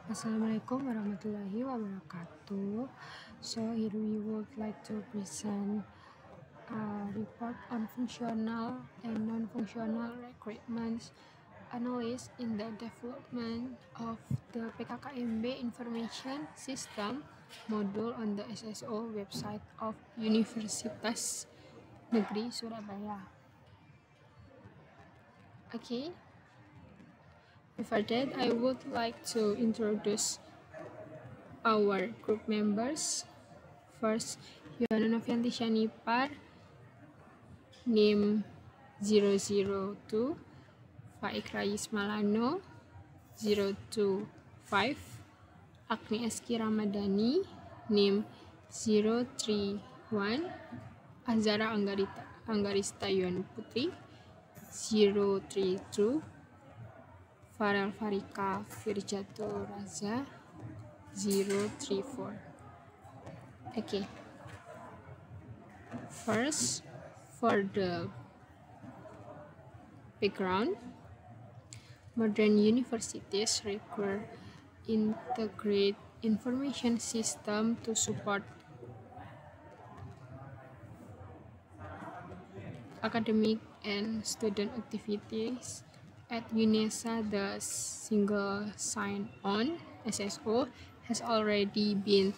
Assalamualaikum warahmatullahi wabarakatuh. So here we would like to present a report on functional and non-functional requirements analysis in the development of the PKKMB information system module on the SSO website of Universitas Negeri Surabaya. Okay. Before that, I would like to introduce our group members. First, Yohana Novianti Shanipar, NIM 002, Faik Rais Malano, 025, Agni Eski Ramadhani, NIM 031, Azara Anggarista Yuan Putri, 032, Farel Farika Firjato Raza, 034. Okay. First, for the background, modern universities require integrated information system to support academic and student activities. At UNESA, the single sign-on SSO has already been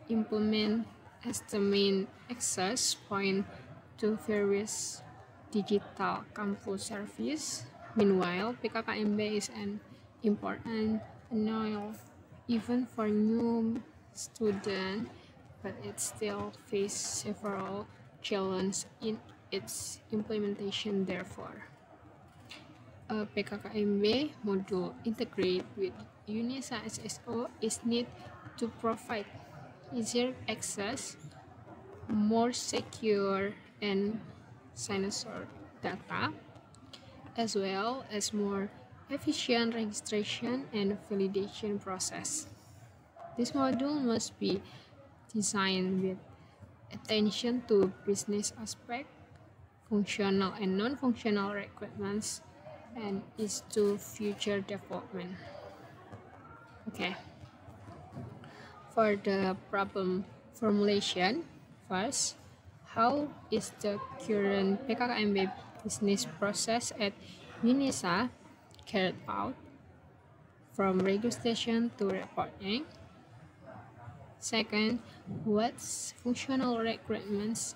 implemented as the main access point to various digital campus service. Meanwhile, PKKMB is an important enabler even for new students, but it still faces several challenges in its implementation. Therefore, a PKKMB module integrated with UNESA SSO is needed to provide easier access, more secure and sensor data, as well as more efficient registration and validation process. This module must be designed with attention to business aspect, functional and non-functional requirements, and is to future development. Okay. For the problem formulation, first, how is the current PKKMB business process at UNESA carried out from registration to reporting? Second, what functional requirements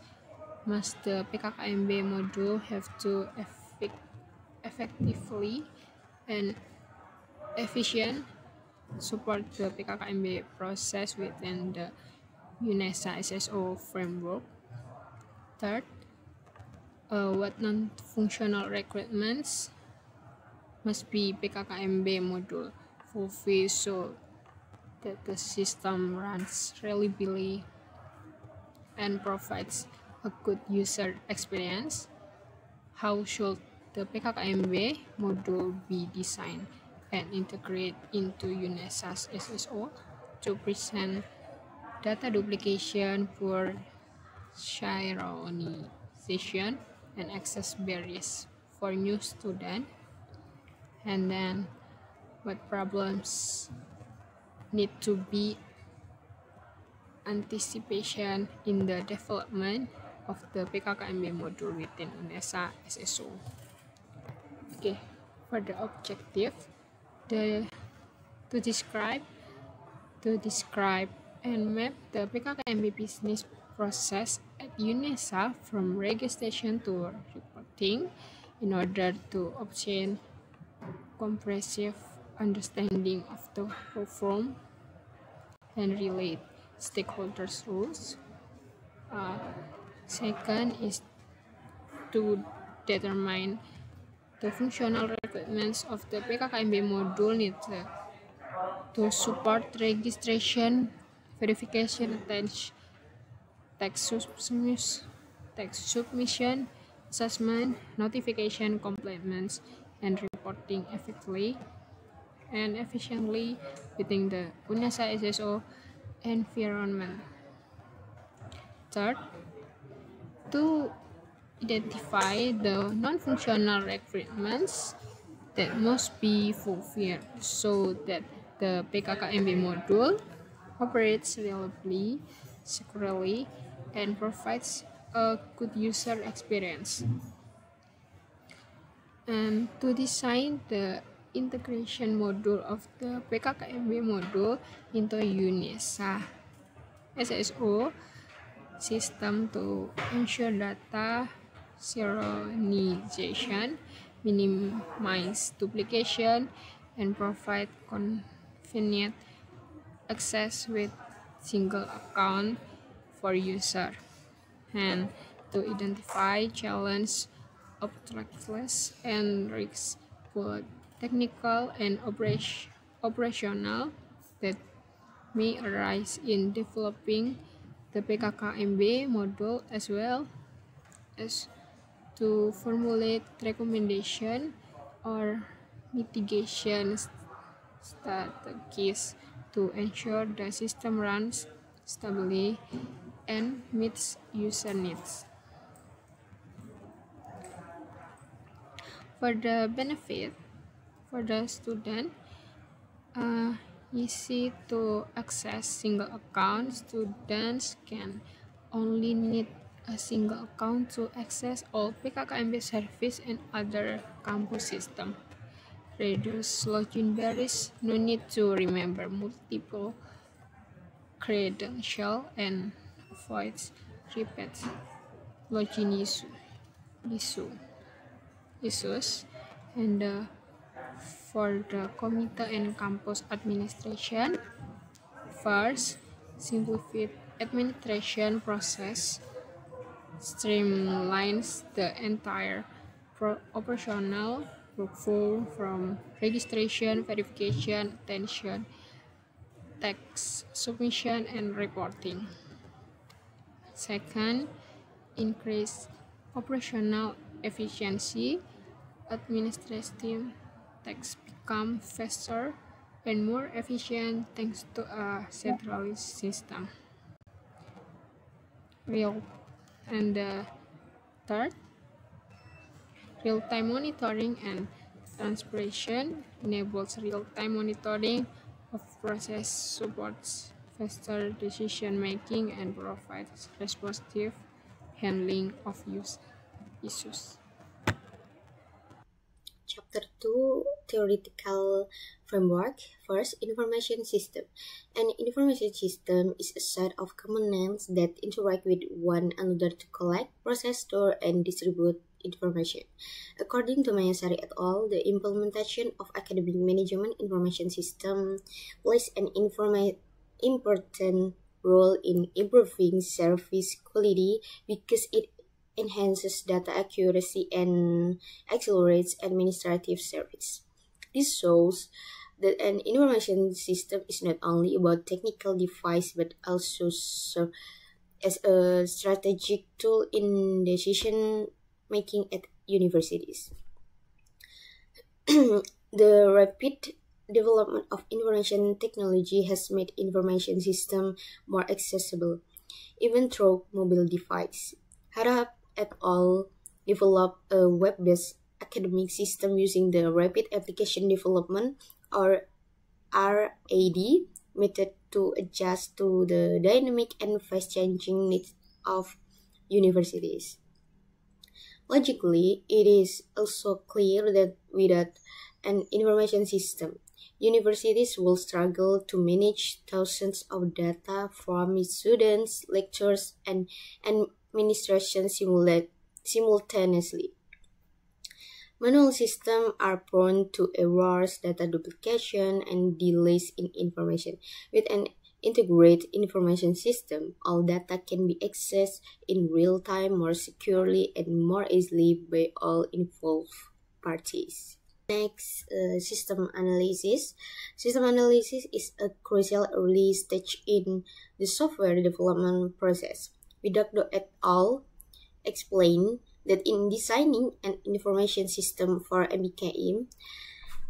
must the PKKMB module have to effectively and efficient support the PKKMB process within the UNESA SSO framework? Third, what non-functional requirements must be PKKMB module fulfill so that the system runs reliably and provides a good user experience? How should the PKKMB module be designed and integrated into UNESA's SSO to prevent data duplication, poor synchronization, and access barriers for new students? And then, what problems need to be anticipation in the development of the PKKMB module within UNESA SSO? Okay, for the objective, to describe and map the PKKMB business process at UNESA from registration to reporting in order to obtain comprehensive understanding of the platform and relate stakeholders' rules. Second is to determine the functional requirements of the PKKMB module needed to support registration, verification, text submission, assessment, notification, complements, and reporting effectively and efficiently within the UNESA SSO environment. Third, to identify the non-functional requirements that must be fulfilled so that the PKKMB module operates reliably, securely, and provides a good user experience. And to design the integration module of the PKKMB module into UNESA SSO system to ensure data synchronization, minimize duplication, and provide convenient access with single account for user. And to identify challenge, obstacles, and risks, both technical and operational, that may arise in developing the PKKMB module, as well as to formulate recommendation or mitigation strategies to ensure the system runs stably and meets user needs. For the benefit for the student, easy to access single account. Students can only need a single account to access all PKKMB service and other campus system. Reduce login barriers, no need to remember multiple credentials, and avoids repeat login issues. And for the committee and campus administration, first, simplified administration process streamlines the entire operational workflow from registration, verification, attention, tax submission, and reporting. Second, increase operational efficiency. Administrative tasks become faster and more efficient thanks to a centralized system. Third, real-time monitoring and transparency enables real-time monitoring of process, supports faster decision-making, and provides responsive handling of issues. Chapter 2, Theoretical Framework. First, Information System. An information system is a set of components that interact with one another to collect, process, store, and distribute information. According to Mayasari et al., the implementation of academic management information system plays an important role in improving service quality because it enhances data accuracy and accelerates administrative service. This shows that an information system is not only about technical device but also serve as a strategic tool in decision making at universities. The rapid development of information technology has made information system more accessible, even through mobile device. Harap et al. Developed a web-based academic system using the Rapid Application Development, or RAD, method to adjust to the dynamic and fast-changing needs of universities. Logically, it is also clear that without an information system, universities will struggle to manage thousands of data from students, lectures, and administration simultaneously. Manual systems are prone to errors, data duplication, and delays in information. With an integrated information system, all data can be accessed in real time more securely and more easily by all involved parties. Next, system analysis. System analysis is a crucial early stage in the software development process. Vidakdo et al. Explain that in designing an information system for MBKM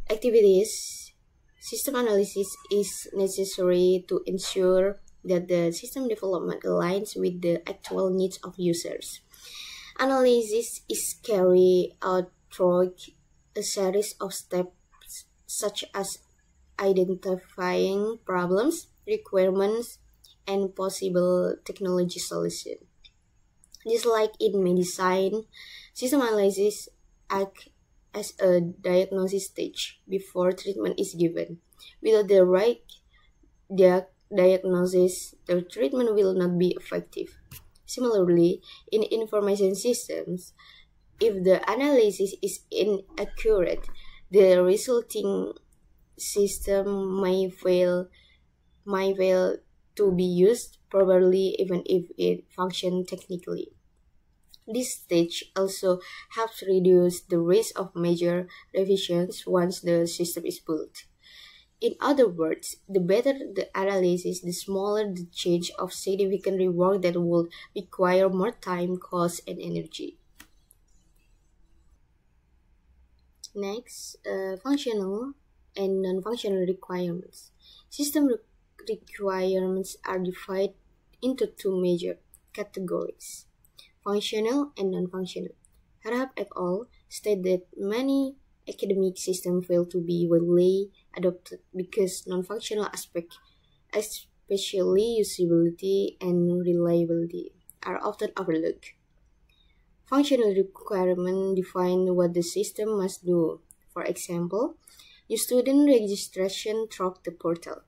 activities, system analysis is necessary to ensure that the system development aligns with the actual needs of users. Analysis is carried out through a series of steps such as identifying problems, requirements, and possible technology solutions. Just like in medicine, system analysis act as a diagnosis stage before treatment is given. Without the right diagnosis, the treatment will not be effective. Similarly, in information systems, if the analysis is inaccurate, the resulting system may fail to be used properly even if it functions technically. This stage also helps reduce the risk of major revisions once the system is built. In other words, the better the analysis, the smaller the change of significant rework that would require more time, cost, and energy. Next, functional and non-functional requirements. System requirements are divided into two major categories: functional and non-functional. Harhab et al. State that many academic systems fail to be widely adopted because non-functional aspects, especially usability and reliability, are often overlooked. Functional requirements define what the system must do. For example, new student registration through the portal,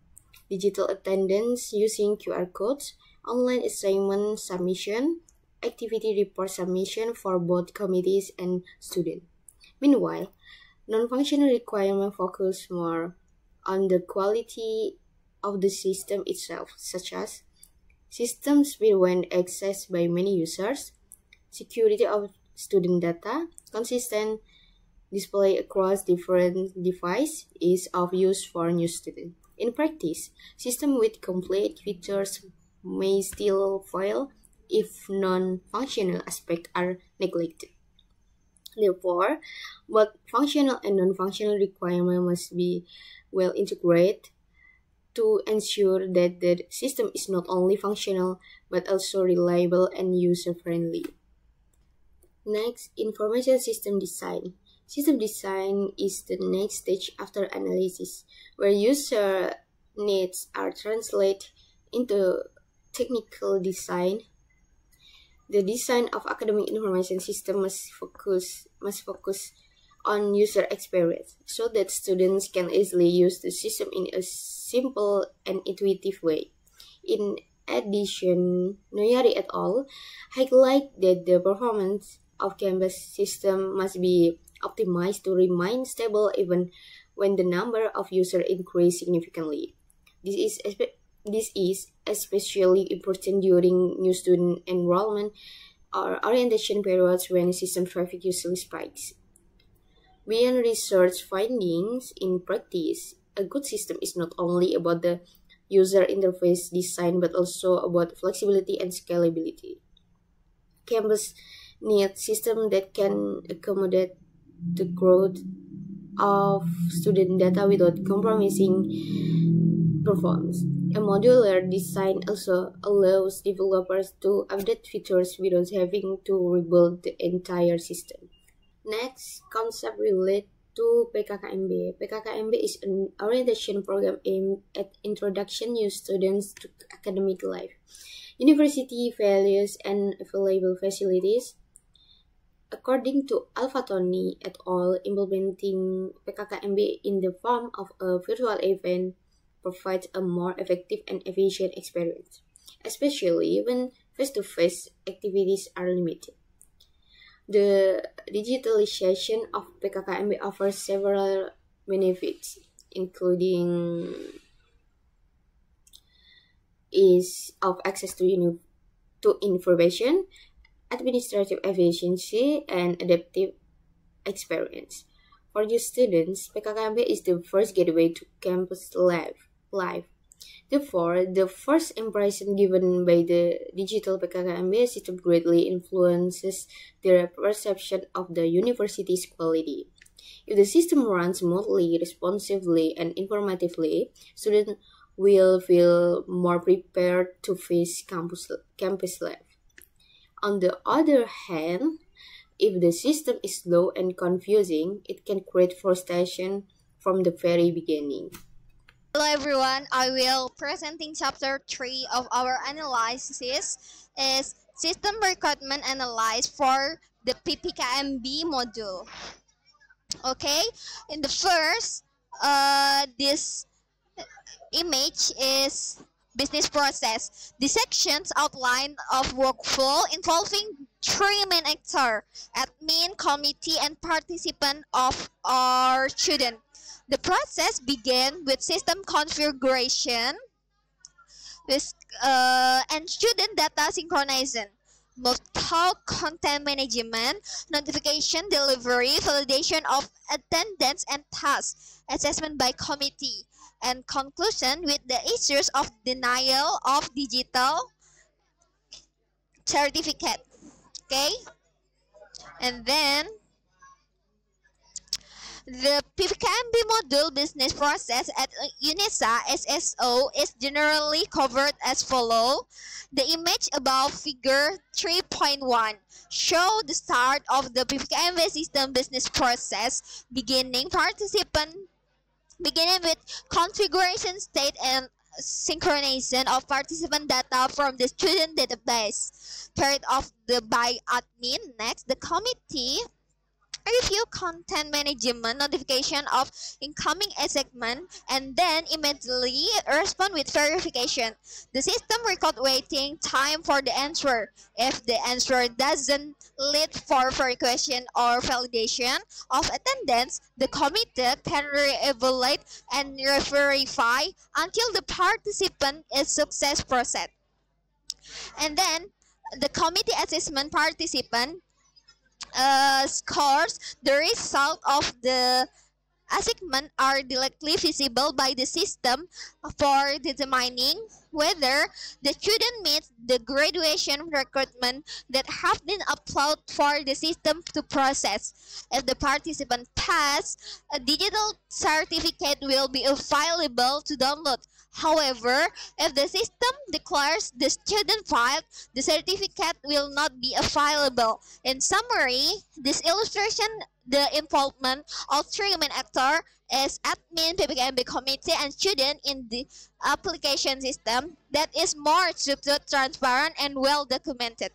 digital attendance using QR codes, online assignment submission, activity report submission for both committees and students. Meanwhile, non-functional requirements focus more on the quality of the system itself, such as system speed when accessed by many users, security of student data, consistent display across different devices, ease of use for new students. In practice, systems with complete features may still fail if non-functional aspects are neglected. Therefore, both functional and non-functional requirements must be well integrated to ensure that the system is not only functional but also reliable and user-friendly. Next, information system design. System design is the next stage after analysis, where user needs are translated into technical design. The design of academic information system must focus on user experience so that students can easily use the system in a simple and intuitive way. In addition, Noyari et al. Highlight that the performance of Canvas system must be optimized to remain stable even when the number of users increase significantly. This is especially important during new student enrollment or orientation periods when system traffic usually spikes. Beyond research findings, in practice, a good system is not only about the user interface design but also about flexibility and scalability. Campus needs systems that can accommodate the growth of student data without compromising performance. A modular design also allows developers to update features without having to rebuild the entire system. Next, concept related to PKKMB. PKKMB is an orientation program aimed at introducing new students to academic life, university values, and available facilities. According to Alfatoni et al., implementing PKKMB in the form of a virtual event provides a more effective and efficient experience, especially when face-to-face activities are limited. The digitalization of PKKMB offers several benefits, including ease of access to information, administrative efficiency, and adaptive experience. For new students, PKKMB is the first gateway to campus life. Therefore, the first impression given by the digital PKKMB system greatly influences their perception of the university's quality. If the system runs smoothly, responsively, and informatively, students will feel more prepared to face campus life. On the other hand, if the system is slow and confusing, it can create frustration from the very beginning. Hello everyone, I will presenting chapter 3 of our analysis is system recruitment analyze for the PPKMB module. Okay, in the first, this image is business process. The sections outline of workflow involving three main actors: admin, committee, and participant of our student. The process began with system configuration with and student data synchronization, multiple content management, notification delivery, validation of attendance and tasks, assessment by committee, and conclusion with the issues of denial of digital certificate. Okay, and then the PPKMB module business process at UNISA SSO is generally covered as follows. The image above figure 3.1 show the start of the PPKMB system business process beginning with configuration state and synchronization of participant data from the student database. Carried off by admin. Next, the committee review content management notification of incoming segment and then immediately respond with verification. The system record waiting time for the answer. If the answer doesn't lead for verification or validation of attendance, the committee can re-evaluate and re-verify until the participant is success process. And then the committee assessment participant scores, the result of the assignment are directly visible by the system for determining whether the student meets the graduation requirement that have been uploaded for the system to process. If the participant pass, a digital certificate will be available to download. However, if the system declares the student failed, the certificate will not be available. In summary, this illustration the involvement of three main actors is admin, PPKMB committee, and student in the application system that is more structured, transparent, and well documented.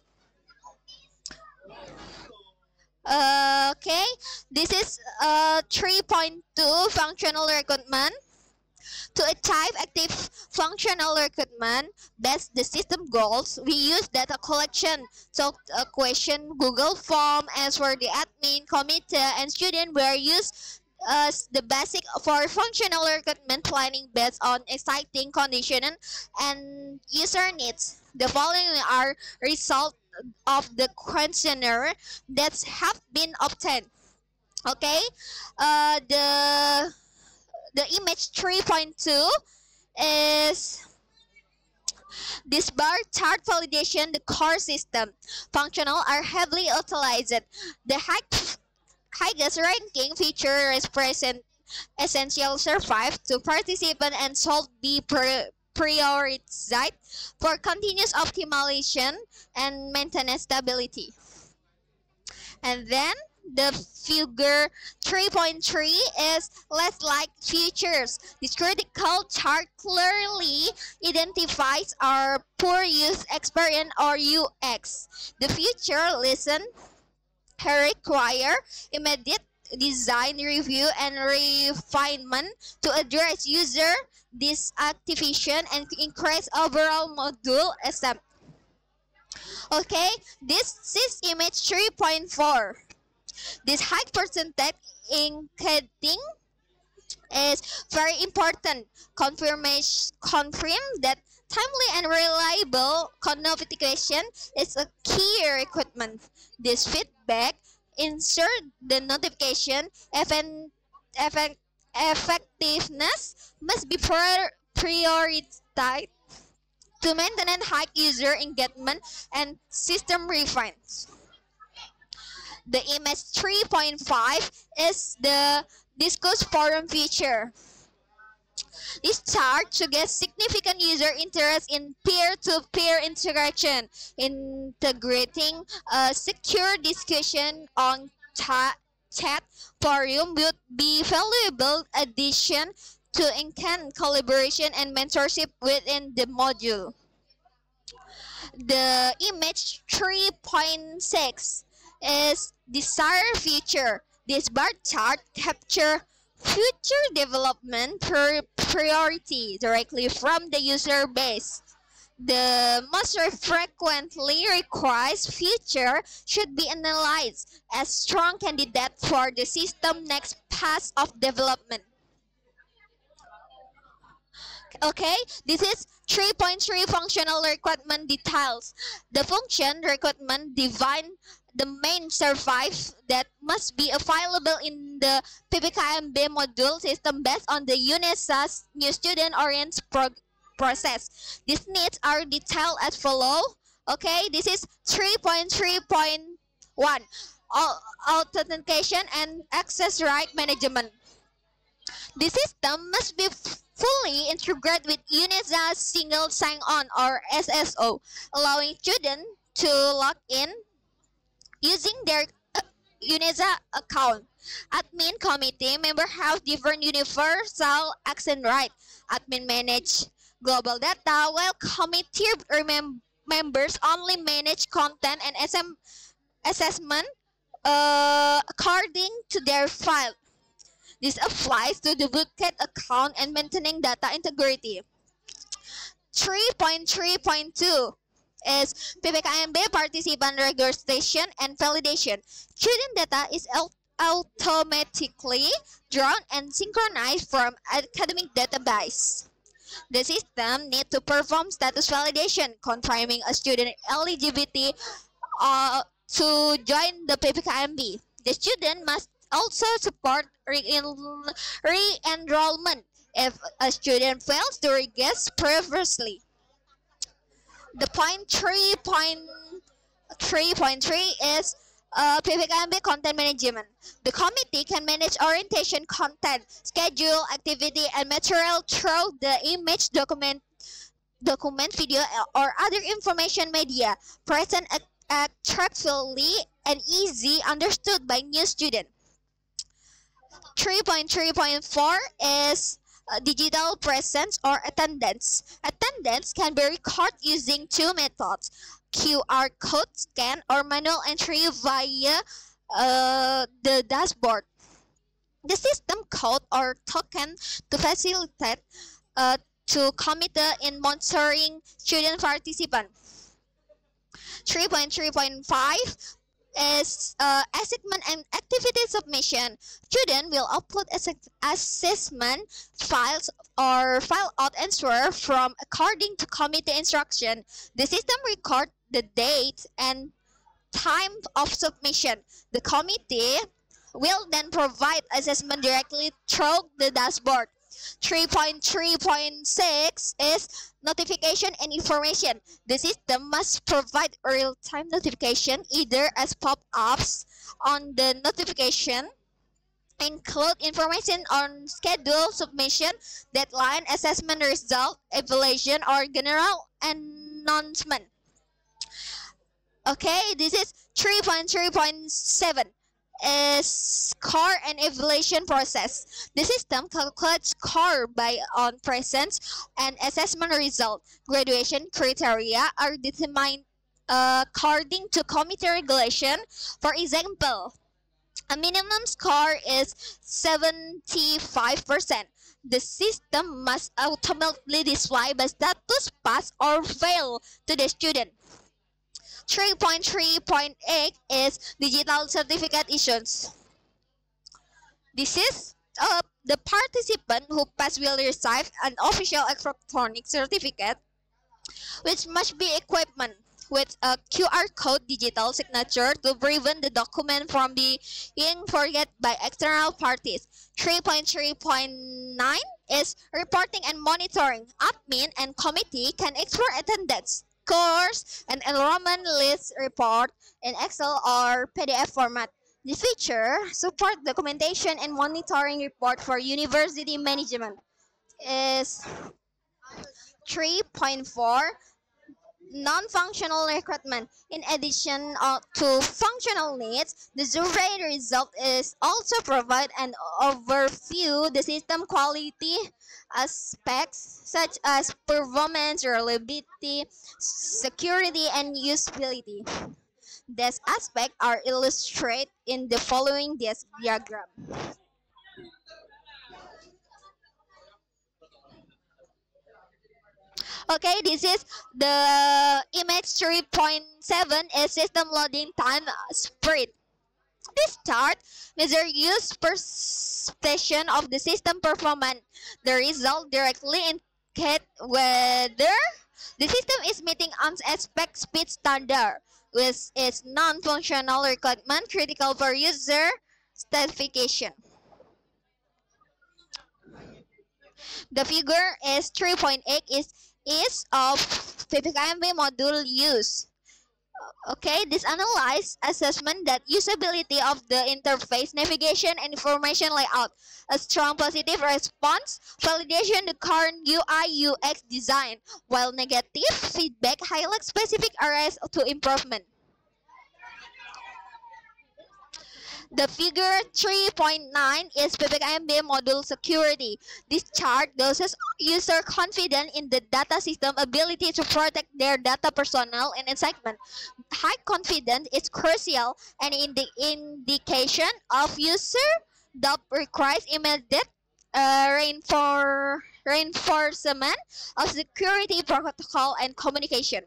Okay, this is 3.2 functional recruitment. To achieve active functional recruitment, based the system goals, we use data collection, so a question, Google form, answer the admin, committee, and student were used as the basic for functional recruitment planning based on exciting condition and user needs. The following are results of the questionnaire that have been obtained. Okay, the image 3.2 is this bar chart validation. The core system functional are heavily utilized. The highest ranking feature represent essential survive to participant and solve be prioritized for continuous optimization and maintenance stability. And then the figure 3.3 is less like features. This critical chart clearly identifies our poor use experience or UX. The future listen require immediate design review and refinement to address user disactivation and increase overall module accept. Okay, this is image 3.4. This high percentage encoding is very important. Confirm that timely and reliable notification is a key requirement. This feedback ensure the notification effectiveness must be prioritized to maintain high user engagement and system refines. The image 3.5 is the discuss forum feature. This chart suggests significant user interest in peer-to-peer interaction. Integrating a secure discussion on chat forum would be valuable addition to enhance collaboration and mentorship within the module. The image 3.6 is desired future. This bar chart captures future development priority directly from the user base. The most frequently requires feature should be analyzed as strong candidate for the system next path of development. Okay, this is 3.3 functional requirement details. The function requirement define the main service that must be available in the PPKMB module system based on the UNESA's new student-oriented process. These needs are detailed as follow. Okay, this is 3.3.1 authentication and access right management. The system must be fully integrated with UNESA Single Sign-On or SSO, allowing students to log in using their UNESA account. Admin committee members have different universal access rights. Admin manage global data, while committee members only manage content and assessment according to their file. This applies to duplicate account and maintaining data integrity. 3.3.2 is PPKMB participant registration and validation. Student data is automatically drawn and synchronized from academic database. The system needs to perform status validation, confirming a student eligibility to join the PPKMB. The student must also support re-enrollment if a student fails to register previously. The point 3.3 is PPKMB content management. The committee can manage orientation content, schedule, activity, and material through the image, document, video, or other information media present attractively and easy understood by new students. 3.3.4 is digital presence or attendance. Attendance can be recorded using two methods: QR code scan or manual entry via the dashboard. The system code or token to facilitate to committee in monitoring student participant. 3.3.5 is assessment and activity submission. Student will upload assessment files or file out answer from according to committee instruction. The system records the date and time of submission. The committee will then provide assessment directly through the dashboard. 3.3.6 is notification and information. The system must provide real-time notification either as pop-ups on the notification, include information on schedule, submission, deadline, assessment result, evaluation, or general announcement. Okay, this is 3.3.7. is score and evaluation process. The system calculates score by on presence and assessment result. Graduation criteria are determined according to committee regulation. For example, a minimum score is 75%. The system must automatically display the status pass or fail to the student. 3.3.8 is digital certificate issuance. This is the participant who pass will receive an official electronic certificate, which must be equipped with a QR code digital signature to prevent the document from being forgotten by external parties. 3.3.9 is reporting and monitoring. Admin and committee can explore attendance, course, and enrollment list report in Excel or PDF format. This feature supports documentation and monitoring report for university management. Is 3.4. non-functional recruitment. In addition to functional needs, the survey result is also provide an overview the system quality aspects such as performance, reliability, security, and usability. These aspects are illustrated in the following diagram. Okay, this is the image 3.7 is system loading time spread. This chart measures use perception of the system performance. The result directly indicate whether the system is meeting unexpected speed standard with its non-functional requirement critical for user specification. The figure is 3.8 is of PPKMB module use. Okay, this analyze assessment that usability of the interface, navigation, and information layout. A strong positive response, validation the current UI UX design, while negative feedback highlights specific areas to improvement. The figure 3.9 is PPKMB module security. This chart doses user confidence in the data system ability to protect their data personnel and assignment. High confidence is crucial and in the indication of user that requires immediate reinforcement of security protocol and communication.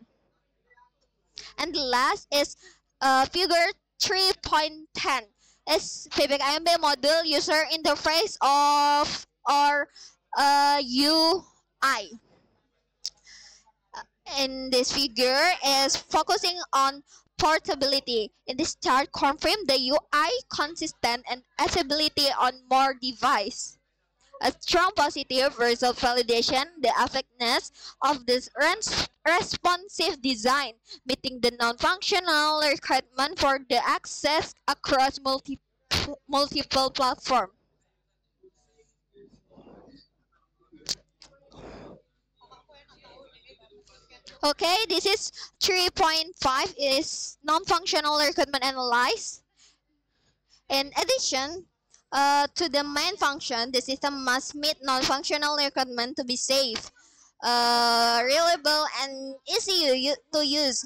And the last is figure 3.10 is PPKMB module user interface of or UI. In this figure is focusing on portability. In this chart, confirm the UI consistent and accessibility on more device. A strong positive result validation the effectiveness of this responsive design, meeting the non-functional requirement for the access across multiple platforms. Okay, this is 3.5 is non-functional requirement analyze. In addition, to the main function, the system must meet non-functional requirements to be safe, reliable, and easy to use.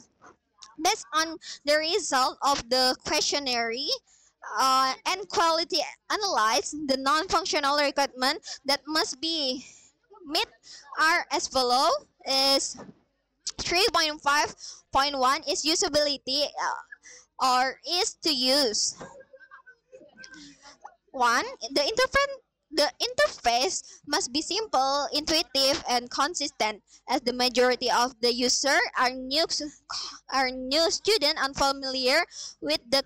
Based on the result of the questionnaire and quality analyze, the non-functional requirements that must be met are as follow: is 3.5.1 is usability or is to use. One, the interface must be simple, intuitive, and consistent, as the majority of the user are new student unfamiliar with the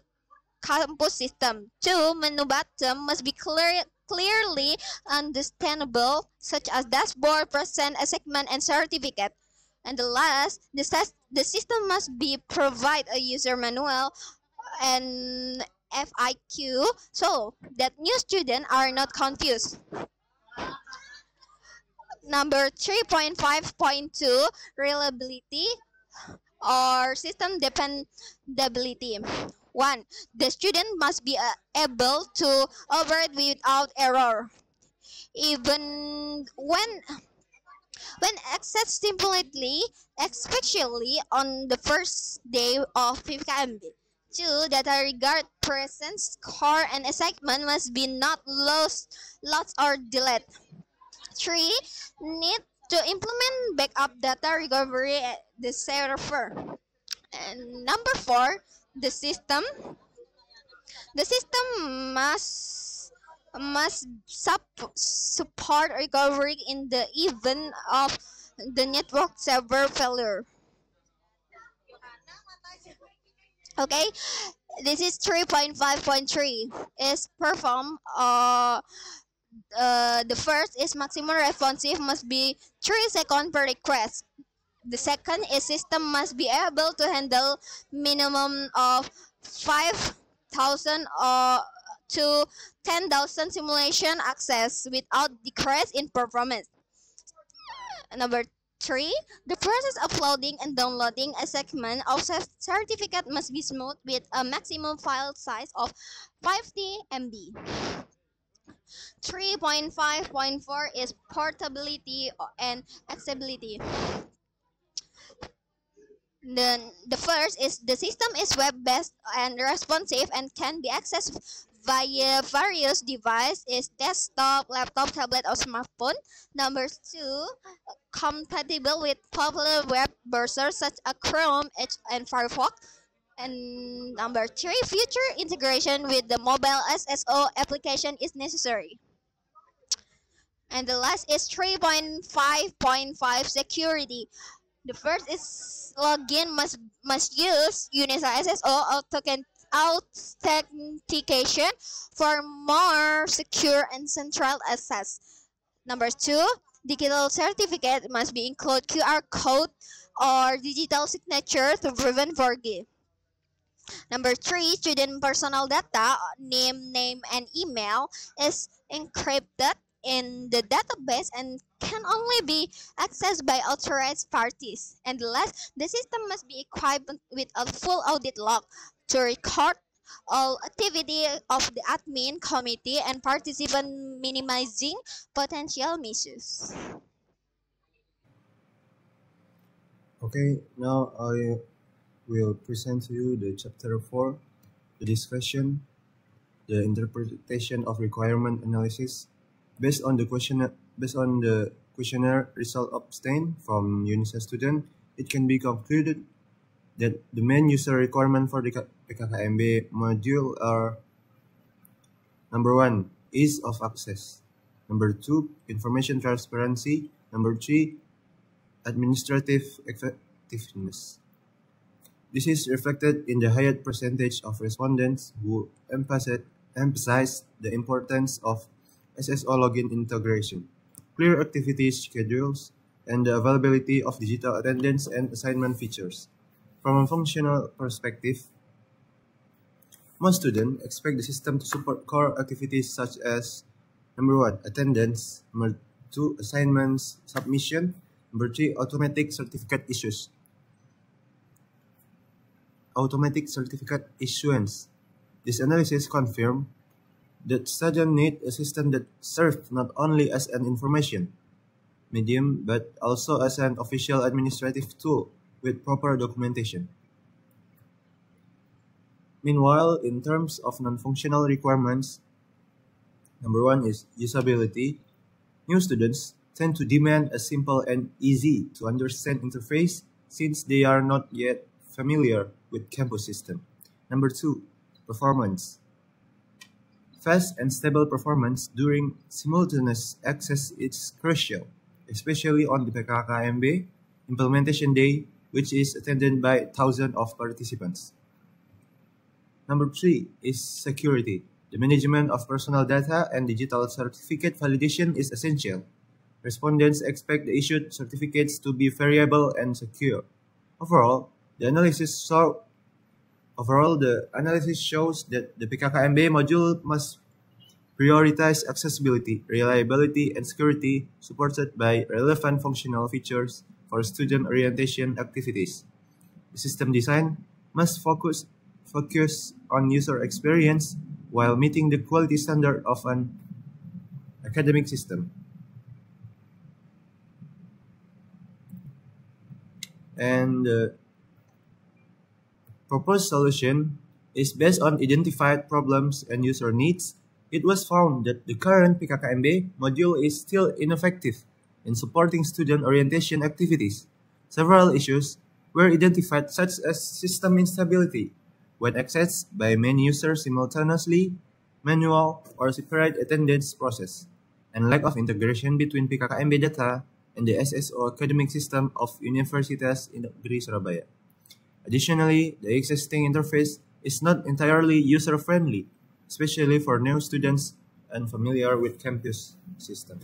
campus system. Two, menu button must be clearly understandable, such as dashboard, present, assignment, and certificate. And the last, the system must be provide a user manual and FIQ so that new students are not confused. Number 3.5.2 reliability or system dependability. 1. The student must be able to operate without error. Even when accessed simply, especially on the first day of PPKMB. 2. Data regard presence, core, and assignment must be not lost or deleted. 3. Need to implement backup data recovery at the server. And number 4, the system must support recovery in the event of the network server failure. Okay, this is 3.5.3 is perform the first is maximum responsive must be 3 seconds per request. The second is system must be able to handle minimum of 5,000 to 10,000 simulation access without decrease in performance. Number 3. The process of loading and downloading a segment of certificate must be smooth with a maximum file size of 50 MB. 3.5.4 is portability and accessibility. The first is the system is web-based and responsive and can be accessed via various devices, desktop, laptop, tablet, or smartphone. Number 2, compatible with popular web browsers such as Chrome, Edge, and Firefox. And number 3, future integration with the mobile SSO application is necessary. And the last is 3.5.5 security. The first is login must use Unisa SSO authentication for more secure and central access. Number 2, digital certificate must be include QR code or digital signature to prevent forgery. Number 3, student personal data, name, and email is encrypted in the database and can only be accessed by authorized parties. And last, the system must be equipped with a full audit log to record all activity of the admin committee and participant, minimizing potential misuse. Okay, now I will present to you the chapter 4, the discussion, the interpretation of requirement analysis. Based on the questionnaire result obtained from UNISA student, it can be concluded that the main user requirement for the PKKMB module are: number 1, ease of access; number 2, information transparency; number 3, administrative effectiveness. This is reflected in the higher percentage of respondents who emphasize the importance of SSO login integration, clear activity schedules, and the availability of digital attendance and assignment features. From a functional perspective, most students expect the system to support core activities such as: number 1, attendance; number 2, assignments submission; number 3, automatic certificate issuance. This analysis confirms that students need a system that serves not only as an information medium but also as an official administrative tool with proper documentation. Meanwhile, in terms of non-functional requirements, number 1 is usability. New students tend to demand a simple and easy to understand interface since they are not yet familiar with campus system. Number 2, performance. Fast and stable performance during simultaneous access is crucial, especially on the PKKMB implementation day, which is attended by thousands of participants. Number 3 is security. The management of personal data and digital certificate validation is essential. Respondents expect the issued certificates to be variable and secure. Overall, the analysis shows that the PKKMB module must prioritize accessibility, reliability, and security, supported by relevant functional features for student orientation activities. The system design must focus on user experience while meeting the quality standard of an academic system. And the proposed solution is based on identified problems and user needs. It was found that the current PKKMB module is still ineffective in supporting student orientation activities. Several issues were identified, such as system instability when accessed by many users simultaneously, manual or separate attendance process, and lack of integration between PKKMB data and the SSO academic system of Universitas Negeri Surabaya. Additionally, the existing interface is not entirely user-friendly, especially for new students unfamiliar with campus system.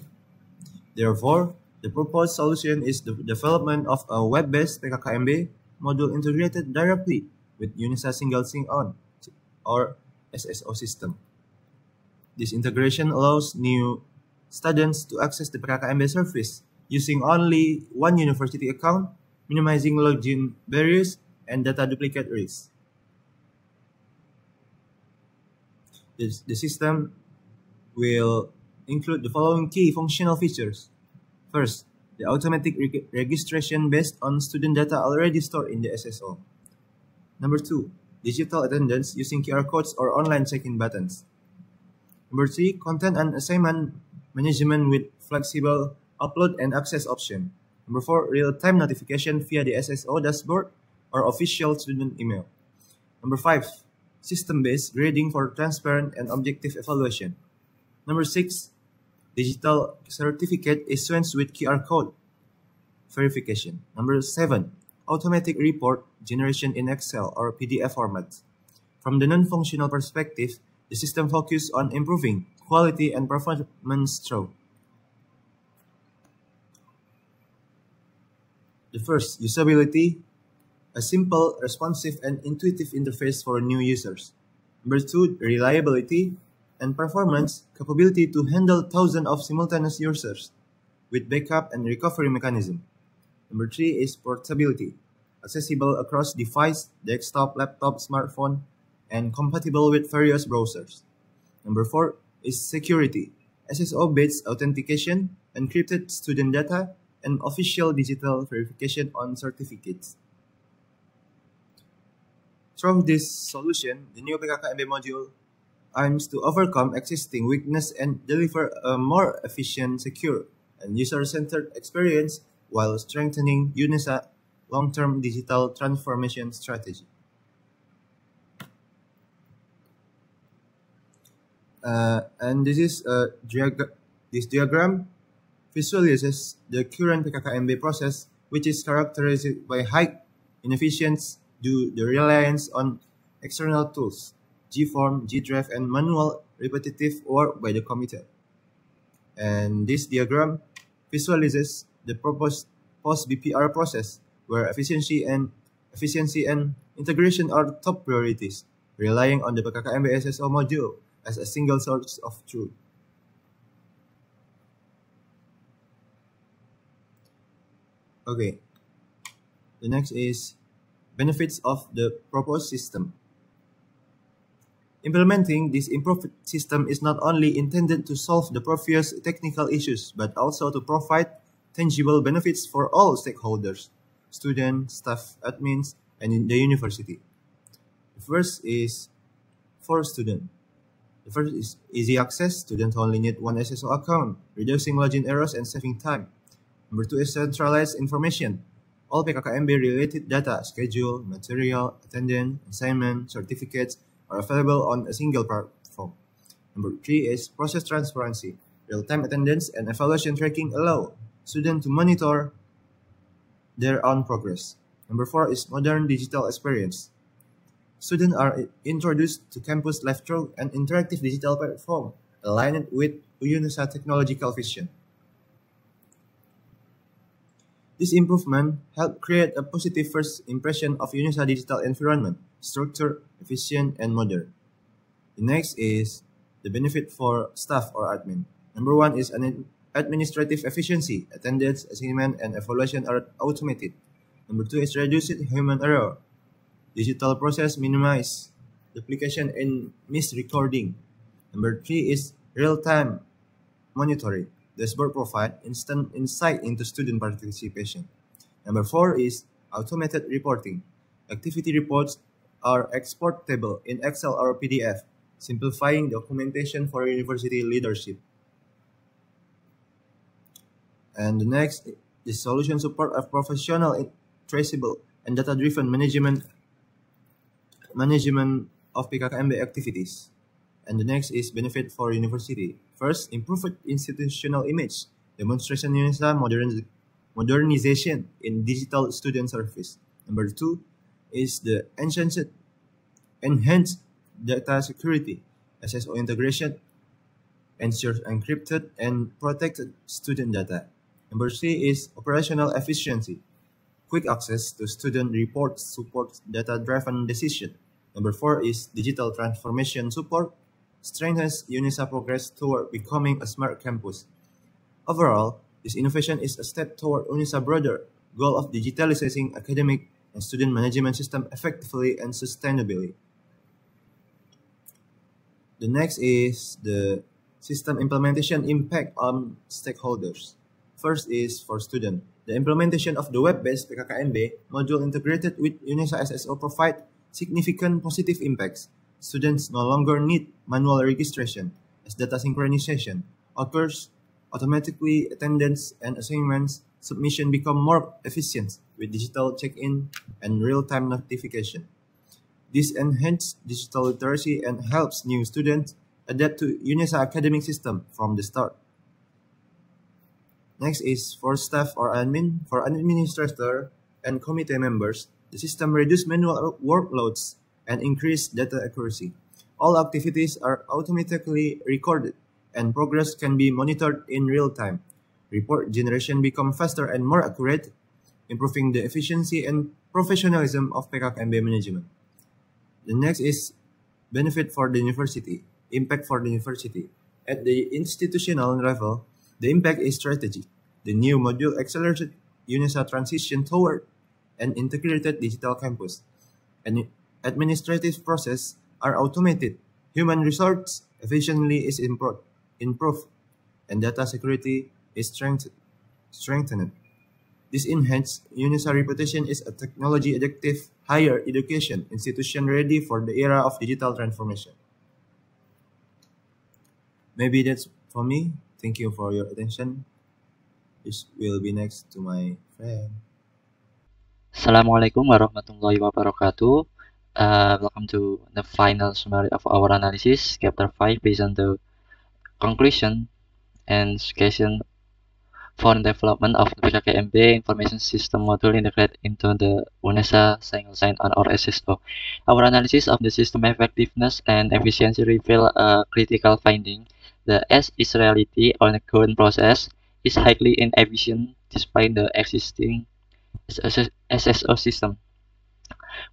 Therefore, the proposed solution is the development of a web-based PKKMB module integrated directly with UNISA Single Sign-On or SSO system. This integration allows new students to access the PKKMB service using only one university account, minimizing login barriers and data duplicate risks. The system will include the following key functional features. First, the automatic registration based on student data already stored in the SSO. Number 2, digital attendance using QR codes or online check-in buttons. Number 3, content and assignment management with flexible upload and access option. Number 4, real-time notification via the SSO dashboard or official student email. Number 5, system-based grading for transparent and objective evaluation. Number 6, digital certificate issuance with QR code verification. Number 7, automatic report generation in Excel or PDF format. From the non-functional perspective, the system focuses on improving quality and performance through the first, usability, a simple, responsive, and intuitive interface for new users. Number 2, reliability and performance, capability to handle thousands of simultaneous users with backup and recovery mechanism. Number 3 is portability, accessible across device, desktop, laptop, smartphone, and compatible with various browsers. Number 4 is security, SSO-based authentication, encrypted student data, and official digital verification on certificates. Through this solution, the new PKKMB module aims to overcome existing weakness and deliver a more efficient, secure, and user-centered experience while strengthening UNESA long-term digital transformation strategy. And this diagram visualizes the current PKKMB process, which is characterized by high inefficiency due to the reliance on external tools, GForm, GDrive, and manual repetitive work by the committer. And this diagram visualizes the proposed post-BPR process, where efficiency and integration are top priorities, relying on the PKKMB SSO module as a single source of truth. Okay, the next is benefits of the proposed system. Implementing this improved system is not only intended to solve the previous technical issues, but also to provide tangible benefits for all stakeholders, students, staff, admins, and in the university. The first is for students. The first is easy access. Students only need one SSO account, reducing login errors and saving time. Number 2 is centralized information. All PKKMB related data, schedule, material, attendance, assignment, certificates are available on a single platform. Number 3 is process transparency. Real-time attendance and evaluation tracking allow students to monitor their own progress. Number 4 is modern digital experience. Students are introduced to campus live through an interactive digital platform aligned with UNESA technological vision. This improvement helped create a positive first impression of UNESA digital environment, structured, efficient, and modern. The next is the benefit for staff or admin. Number 1 is an administrative efficiency. Attendance, assignment, and evaluation are automated. Number 2 is reduced human error. Digital process minimize duplication and misrecording. Number 3 is real-time monitoring. Dashboard provide instant insight into student participation. Number 4 is automated reporting. Activity reports are exportable in Excel or PDF, simplifying documentation for university leadership. And the next is solution support of professional, traceable, and data-driven management of PKKMB activities. And the next is benefit for university. First, improved institutional image, demonstration UNESA modernization in digital student service. Number 2 is the enhanced data security, SSO integration, ensures encrypted and protected student data. Number 3 is operational efficiency, quick access to student reports, supports data-driven decision. Number 4 is digital transformation support, strengthens UNESA progress toward becoming a smart campus. Overall, This innovation is a step toward UNISA's broader goal of digitalizing academic and student management system effectively and sustainably. The next is the system implementation impact on stakeholders. First is for student. The implementation of the web-based PKKMB module integrated with UNISA SSO provide significant positive impacts. Students no longer need manual registration as data synchronization occurs automatically. Attendance and assignments submission become more efficient with digital check-in and real-time notification. This enhances digital literacy and helps new students adapt to UNISA academic system from the start. Next is for staff or admin. For administrator and committee members, the system reduces manual workloads and increase data accuracy. All activities are automatically recorded and progress can be monitored in real time. Report generation becomes faster and more accurate, improving the efficiency and professionalism of PKKMB management. The next is benefit for the university, impact for the university. At the institutional level, the impact is strategy. The new module accelerated UNISA transition toward an integrated digital campus. And administrative process are automated. Human resource efficiently is improved, and data security is strengthened. This enhanced UNISA reputation is a technology adaptive higher education institution ready for the era of digital transformation. Maybe that's for me. Thank you for your attention. This will be next to my friend. Assalamualaikum warahmatullahi wabarakatuh. Welcome to the final summary of our analysis, chapter 5, based on the conclusion and suggestion for the development of the PKKMB information system module integrated into the UNISA single sign-on or SSO. Our analysis of the system effectiveness and efficiency reveal a critical finding. The S-Israelity on the current process is highly inefficient despite the existing SSO system,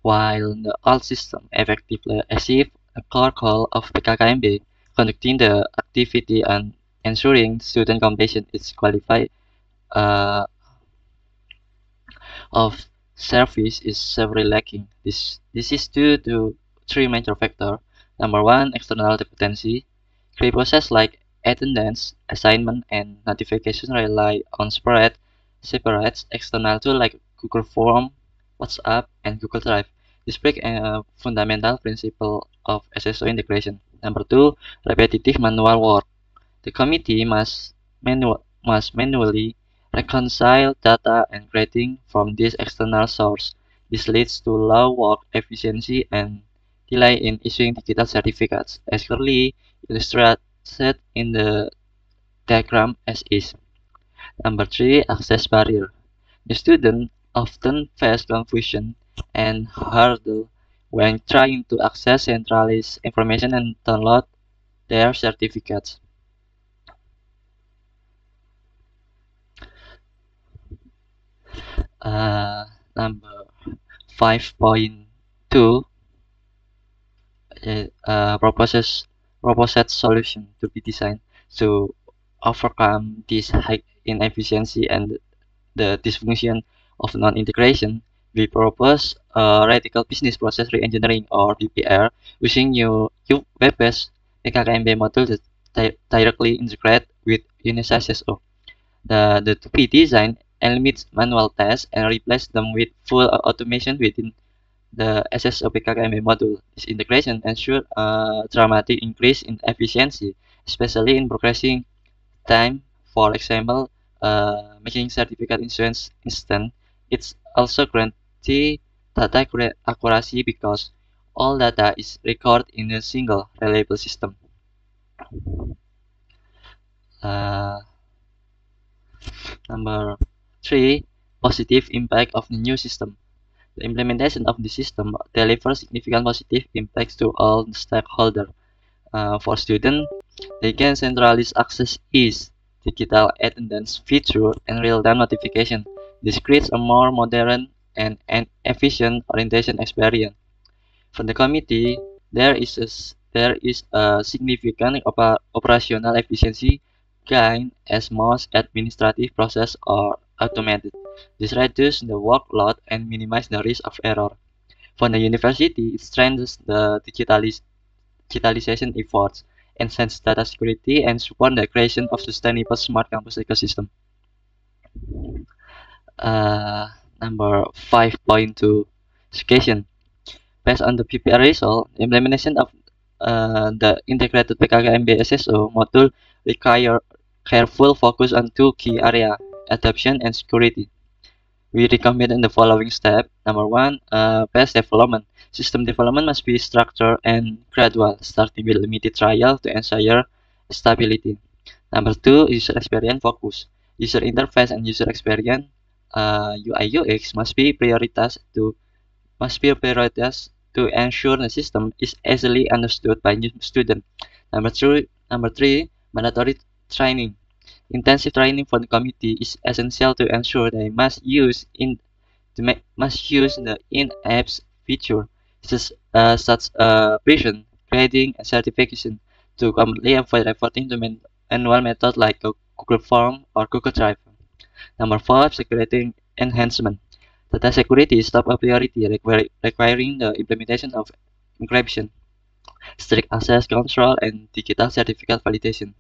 while the old system effectively achieved a core goal of PKKMB, conducting the activity and ensuring student completion is qualified of service is severely lacking. This is due to three major factors. Number one, external dependency. Key processes like attendance, assignment, and notification rely on separate external tools like Google Form, WhatsApp, and Google Drive. This breaks a fundamental principle of SSO integration. Number two, repetitive manual work. The committee must manually reconcile data and grading from this external source. This leads to low work efficiency and delay in issuing digital certificates, as clearly illustrated in the diagram as is. Number three, access barrier. The student often face confusion and hurdle when trying to access centralized information and download their certificates. Number 5.2, proposed solution to be designed to overcome this high inefficiency and the dysfunction of non-integration. We propose a radical business process reengineering or BPR using new web-based PKKMB module that directly integrate with UNISA SSO. The to be design eliminates manual tasks and replace them with full automation within the SSO PKKMB module. This integration ensures a dramatic increase in efficiency, especially in progressing time. For example, making certificate issuance instant. It's also guarantee data accuracy because all data is recorded in a single reliable system. Number 3, positive impact of the new system. The implementation of the system delivers significant positive impacts to all stakeholders. For students, they can centralize access ease, digital attendance feature, and real-time notification. This creates a more modern and efficient orientation experience. For the committee, there is a significant operational efficiency gain as most administrative processes are automated. This reduces the workload and minimizes the risk of error. For the university, it strengthens the digitalization efforts, enhance data security, and support the creation of sustainable smart campus ecosystem. Number 5.2 education. Based on the PPR result, the implementation of the integrated PKKMB SSO module require careful focus on two key areas, adoption and security. We recommend in the following step. Number one, base development. System development must be structured and gradual, starting with limited trial to ensure stability. Number two, user experience focus. User interface and user experience UI UX must be prioritized to ensure the system is easily understood by new students. Number three, mandatory training. Intensive training for the committee is essential to ensure they must use the in-apps feature such prison, grading, and certification to completely avoid reporting to manual methods like Google Form or Google Drive. Number 4, security enhancement. Data security is top priority, requiring the implementation of encryption, strict access control, and digital certificate validation.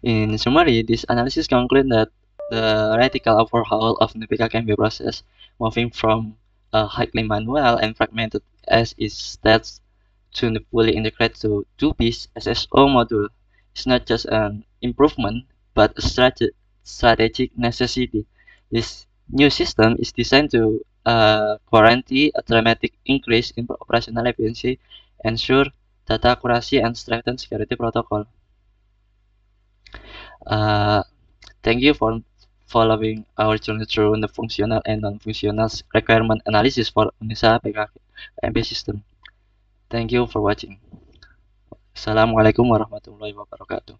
In summary, this analysis concludes that the radical overhaul of the PKKMB process, moving from a highly manual and fragmented as it states to the fully integrated to two-piece SSO module, is not just an improvement, but a strategic necessity. This new system is designed to guarantee a dramatic increase in operational efficiency, ensure data accuracy, and strengthen security protocol. Thank you for following our journey through the functional and non-functional requirement analysis for UNISA PKKMB system. Thank you for watching. Assalamualaikum warahmatullahi wabarakatuh.